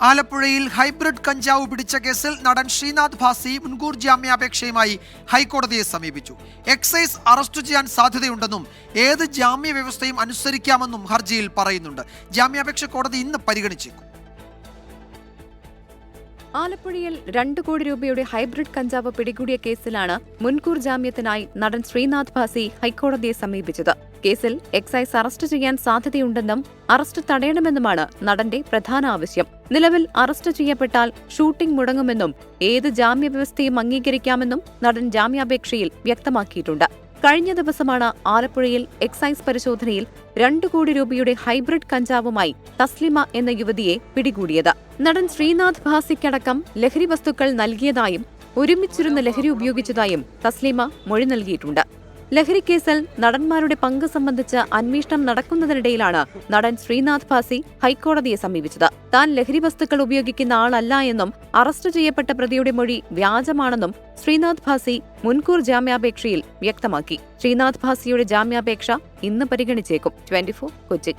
ആലപ്പുഴയിൽ ഹൈബ്രിഡ് കഞ്ചാവ് പിടിച്ച കേസിൽ നടൻ ശ്രീനാഥ് ഭാസി മുൻകൂർ ജാമ്യാപേക്ഷയുമായി ഹൈക്കോടതിയെ സമീപിച്ചു. എക്സൈസ് അറസ്റ്റ് ചെയ്യാൻ സാധ്യതയുണ്ടെന്നും ഏത് ജാമ്യ വ്യവസ്ഥയും അനുസരിക്കാമെന്നും ഹർജിയിൽ പറയുന്നുണ്ട്. ജാമ്യാപേക്ഷ കോടതി ഇന്ന് പരിഗണിച്ചേക്കും. ആലപ്പുഴയിൽ 2 കോടി രൂപയുടെ ഹൈബ്രിഡ് കഞ്ചാവ് പിടികൂടിയ കേസിലാണ് മുൻകൂർ ജാമ്യത്തിനായി നടൻ ശ്രീനാഥ് ഭാസി ഹൈക്കോടതിയെ സമീപിച്ചത്. കേസിൽ എക്സൈസ് അറസ്റ്റ് ചെയ്യാൻ സാധ്യതയുണ്ടെന്നും അറസ്റ്റ് തടയണമെന്നുമാണ് നടന്റെ പ്രധാന ആവശ്യം. നിലവിൽ അറസ്റ്റ് ചെയ്യപ്പെട്ടാൽ ഷൂട്ടിംഗ് മുടങ്ങുമെന്നും ഏത് ജാമ്യവ്യവസ്ഥയും അംഗീകരിക്കാമെന്നും നടൻ ജാമ്യാപേക്ഷയിൽ വ്യക്തമാക്കിയിട്ടുണ്ട്. കഴിഞ്ഞ ദിവസമാണ് ആലപ്പുഴയിൽ എക്സൈസ് പരിശോധനയിൽ 2 കോടി രൂപയുടെ ഹൈബ്രിഡ് കഞ്ചാവുമായി തസ്ലിമ എന്ന യുവതിയെ പിടികൂടിയത്. നടൻ ശ്രീനാഥ് ഭാസിക്കടക്കം ലഹരി വസ്തുക്കൾ നൽകിയതായും ഒരുമിച്ചിരുന്ന് ലഹരി ഉപയോഗിച്ചതായും തസ്ലിമ മൊഴി നൽകിയിട്ടുണ്ട്. ലഹരിക്കേസിൽ നടന്മാരുടെ പങ്ക് സംബന്ധിച്ച് അന്വേഷണം നടക്കുന്നതിനിടയിലാണ് നടൻ ശ്രീനാഥ് ഭാസി ഹൈക്കോടതിയെ സമീപിച്ചത്. താൻ ലഹരി വസ്തുക്കൾ ഉപയോഗിക്കുന്ന ആളല്ല എന്നും അറസ്റ്റ് ചെയ്യപ്പെട്ട പ്രതിയുടെ മൊഴി വ്യാജമാണെന്നും ശ്രീനാഥ് ഭാസി മുൻകൂർ ജാമ്യാപേക്ഷയിൽ വ്യക്തമാക്കി. ശ്രീനാഥ് ഭാസിയുടെ ജാമ്യാപേക്ഷ ഇന്ന് പരിഗണിച്ചേക്കും. 24 കൊച്ചി.